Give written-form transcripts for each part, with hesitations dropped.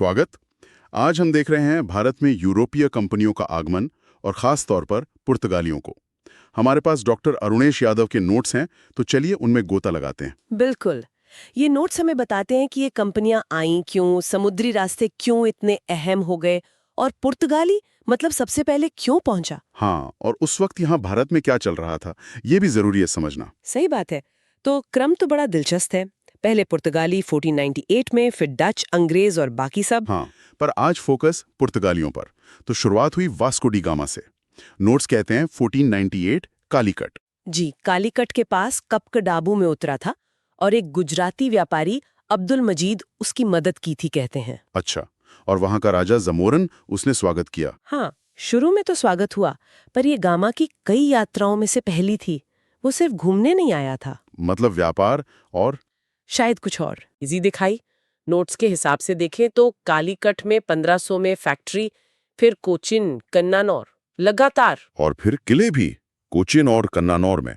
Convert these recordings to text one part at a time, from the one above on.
स्वागत। आज हम देख रहे हैं भारत में यूरोपीय कंपनियों का आगमन और खास तौर पर पुर्तगालियों को। हमारे पास डॉक्टर अरुणेश यादव के नोट्स हैं, तो चलिए उनमें गोता लगाते हैं। बिल्कुल। ये नोट्स हमें बताते हैं कि ये कंपनियां आईं क्यों, समुद्री रास्ते क्यों इतने अहम हो गए और पुर्तगाली मतलब सबसे पहले क्यों पहुंचा। हाँ, और उस वक्त यहाँ भारत में क्या चल रहा था, ये भी जरूरी है समझना। सही बात है। तो क्रम तो बड़ा दिलचस्प है। पहले पुर्तगाली 1498 में, फिर डच, अंग्रेज और बाकी सब। हाँ, पर आज फोकस पुर्तगालियों पर। तो शुरुआत हुई वास्को डी गामा से। नोट्स कहते हैं 1498 कालीकट। जी, कालीकट के पास कपकडाबू में उतरा था और एक गुजराती व्यापारी अब्दुल मजीद उसकी मदद की थी कहते हैं। अच्छा, और वहाँ का राजा जमोरन उसने स्वागत किया। हाँ, शुरू में तो स्वागत हुआ, पर ये गामा की कई यात्राओं में से पहली थी। वो सिर्फ घूमने नहीं आया था, मतलब व्यापार और शायद कुछ और। इजी दिखाई। नोट्स के हिसाब से देखें तो कालीकट में 1500 में फैक्ट्री, फिर कोचिन, कन्नानौर, लगातार। और फिर किले भी, कोचिन और कन्नानौर में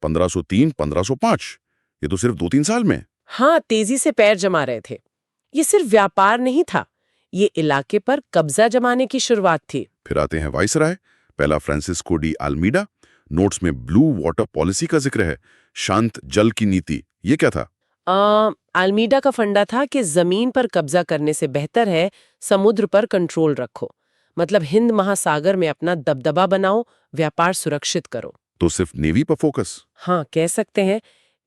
1503, 1505। ये तो सिर्फ 2-3 साल में। हाँ, तेजी से पैर जमा रहे थे। ये सिर्फ व्यापार नहीं था, ये इलाके पर कब्जा जमाने की शुरुआत थी। फिर आते हैं वाइसराय, पहला फ्रांसिस्को डी आल्मीडा। नोट्स में ब्लू वाटर पॉलिसी का जिक्र है, शांत जल की नीति। ये क्या था? आल्मीडा का फंडा था कि जमीन पर कब्जा करने से बेहतर है समुद्र पर कंट्रोल रखो। मतलब हिंद महासागर में अपना दबदबा बनाओ, व्यापार सुरक्षित करो। तो सिर्फ नेवी पर फोकस? हाँ, कह सकते हैं,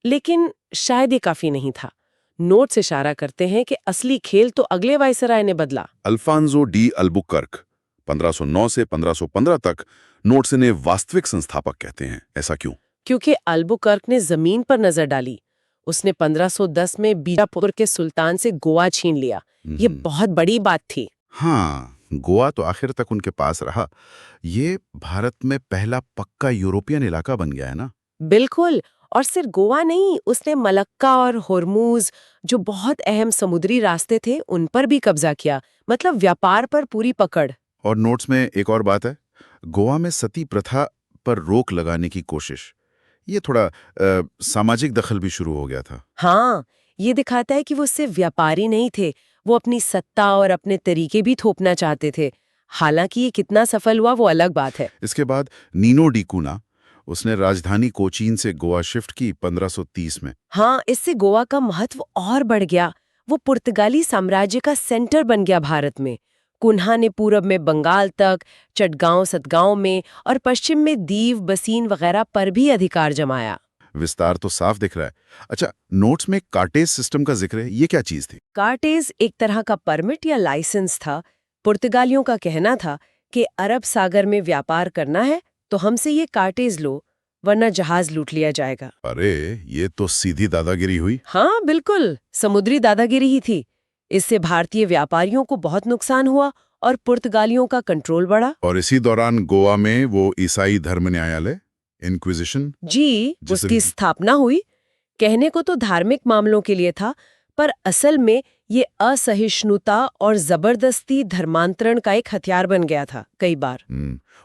लेकिन शायद ये काफी नहीं था। नोट्स इशारा करते हैं कि असली खेल तो अगले वाइसराय ने बदला। अल्फांजो डी अल्बुकर्क 1509 से 1515 तक नोट्स ने वास्तविक संस्थापक कहते हैं। ऐसा क्यों? क्योंकि अल्बुकर्क ने जमीन पर नजर डाली। उसने 1510 में बीजापुर के सुल्तान से गोवा छीन लिया। ये बहुत बड़ी बात थी। हाँ, गोवा तो आखिर तक उनके पास रहा। ये भारत में पहला पक्का यूरोपियन इलाका बन गया है ना? बिल्कुल। और सिर्फ गोवा नहीं, उसने मलक्का और होर्मुज, जो बहुत अहम समुद्री रास्ते थे, उन पर भी कब्जा किया। मतलब व्यापार पर पूरी पकड़। और नोट्स में एक और बात है, गोवा में सती प्रथा पर रोक लगाने की कोशिश। ये थोड़ा सामाजिक दखल भी शुरू हो गया था। हाँ, ये दिखाता है कि वो सिर्फ व्यापारी नहीं थे, वो अपनी सत्ता और अपने तरीके भी थोपना चाहते थे। हालांकि ये कितना सफल हुआ वो अलग बात है। इसके बाद नीनो डी कूना, उसने राजधानी कोचीन से गोवा शिफ्ट की 1530 में। हाँ, इससे गोवा का महत्व और बढ़ गया। वो पुर्तगाली साम्राज्य का सेंटर बन गया भारत में। कुन्हा ने पूरब में बंगाल तक, चटगांव सतगांव में और पश्चिम में दीव, बसीन वगैरह पर भी अधिकार जमाया। विस्तार तो साफ दिख रहा है। अच्छा, नोट्स में कार्टेज सिस्टम का जिक्र है, ये क्या चीज थी? कार्टेज एक तरह का परमिट या लाइसेंस था। पुर्तगालियों का कहना था कि अरब सागर में व्यापार करना है तो हमसे ये कार्टेज लो, वरना जहाज लूट लिया जाएगा। अरे, ये तो सीधी दादागिरी हुई। हाँ, बिल्कुल, समुद्री दादागिरी ही थी। इससे भारतीय व्यापारियों को बहुत नुकसान हुआ और पुर्तगालियों का कंट्रोल बढ़ा। और इसी दौरान गोवा में वो ईसाई धर्म न्यायालय, इंक्विजिशन, जी, उसकी स्थापना हुई। कहने को तो धार्मिक मामलों के लिए था, पर असल में ये असहिष्णुता और जबरदस्ती धर्मांतरण का एक हथियार बन गया था कई बार।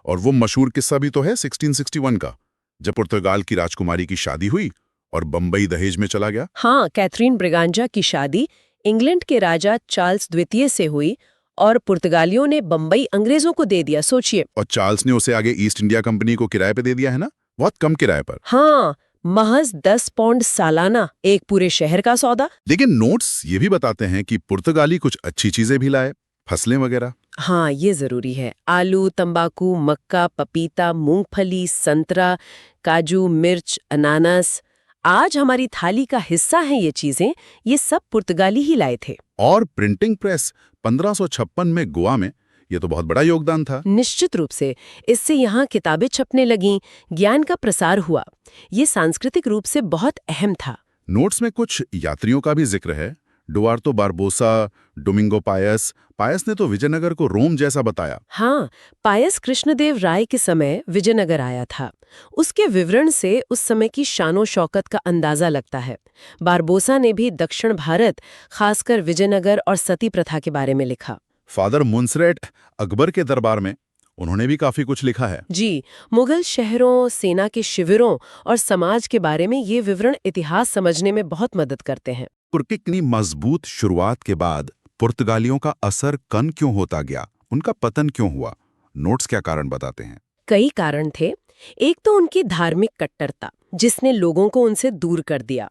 और वो मशहूर किस्सा भी तो है 1661 का, जब पुर्तगाल की राजकुमारी की शादी हुई और बंबई दहेज में चला गया। हाँ, कैथरीन ब्रिगांजा की शादी इंग्लैंड के राजा चार्ल्स द्वितीय से हुई और पुर्तगालियों ने बंबई अंग्रेजों को दे दिया। सोचिए। और चार्ल्स ने उसे आगे ईस्ट इंडिया कंपनी को किराए पे दे दिया है ना, बहुत कम किराए पर। हाँ, महज 10 पाउंड सालाना, एक पूरे शहर का सौदा। लेकिन नोट्स ये भी बताते हैं कि पुर्तगाली कुछ अच्छी चीजें भी लाए, फसलें वगैरह। हाँ, ये जरूरी है। आलू, तंबाकू, मक्का, पपीता, मूंगफली, संतरा, काजू, मिर्च, अनानास। आज हमारी थाली का हिस्सा है ये चीजें। ये सब पुर्तगाली ही लाए थे। और प्रिंटिंग प्रेस 1556 में गोवा में, ये तो बहुत बड़ा योगदान था। निश्चित रूप से। इससे यहाँ किताबें छपने लगीं, ज्ञान का प्रसार हुआ। ये सांस्कृतिक रूप से बहुत अहम था। नोट्स में कुछ यात्रियों का भी जिक्र है, डुआर्तो बारबोसा, डोमिंगो पायस। पायस ने तो विजयनगर को रोम जैसा बताया। हाँ, पायस कृष्णदेव राय के समय विजयनगर आया था। उसके विवरण से उस समय की शानो शौकत का अंदाजा लगता है। बारबोसा ने भी दक्षिण भारत, खासकर विजयनगर और सती प्रथा के बारे में लिखा। फादर मुंसरेट अकबर के दरबार में, उन्होंने भी काफी कुछ लिखा है। जी, मुगल शहरों, सेना के शिविरों और समाज के बारे में ये विवरण इतिहास समझने में बहुत मदद करते हैं। तुर्की की मजबूत शुरुआत के बाद पुर्तगालियों का असर कम क्यों होता गया, उनका पतन क्यों हुआ? नोट्स क्या कारण बताते हैं? कई कारण थे। एक तो उनकी धार्मिक कट्टरता, जिसने लोगों को उनसे दूर कर दिया।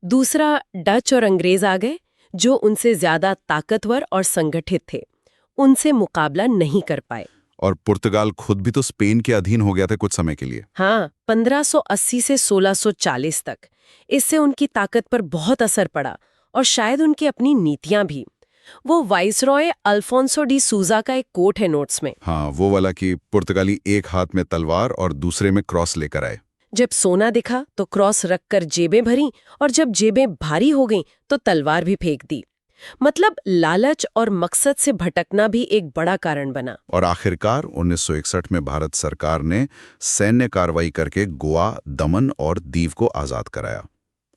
दूसरा, डच और अंग्रेज आ गए, जो उनसे ज्यादा ताकतवर और संगठित थे। उनसे मुकाबला नहीं कर पाए। और पुर्तगाल खुद भी तो स्पेन के अधीन हो गया था कुछ समय के लिए। हाँ, 1580 से 1640 तक। इससे उनकी ताकत पर बहुत असर पड़ा और शायद उनकी अपनी नीतियां भी। वो वाइसरॉय अल्फोंसो डी सूजा का एक कोट है नोट्स में। हाँ, वो वाला कि पुर्तगाली एक हाथ में तलवार और दूसरे में क्रॉस लेकर आए। जब सोना दिखा तो क्रॉस रखकर जेबें भरी, और जब जेबें भारी हो गईं तो तलवार भी फेंक दी। मतलब लालच और मकसद से भटकना भी एक बड़ा कारण बना। और आखिरकार 1961 में भारत सरकार ने सैन्य कार्रवाई करके गोवा, दमन और दीव को आजाद कराया।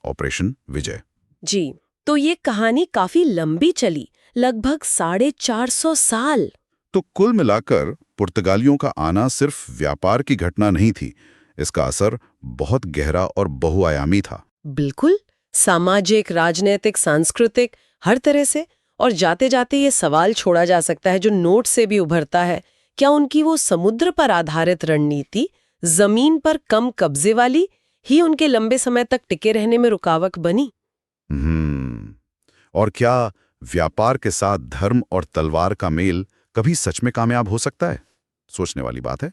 ऑपरेशन विजय। जी, तो ये कहानी काफी लंबी चली, लगभग 450 साल। तो कुल मिलाकर पुर्तगालियों का आना सिर्फ व्यापार की घटना नहीं थी, इसका असर बहुत गहरा और बहुआयामी था। बिल्कुल, सामाजिक, राजनीतिक, सांस्कृतिक, हर तरह से। और जाते जाते ये सवाल छोड़ा जा सकता है जो नोट से भी उभरता है, क्या उनकी वो समुद्र पर आधारित रणनीति, जमीन पर कम कब्जे वाली, ही उनके लंबे समय तक टिके रहने में रुकावट बनी? और क्या व्यापार के साथ धर्म और तलवार का मेल कभी सच में कामयाब हो सकता है? सोचने वाली बात है।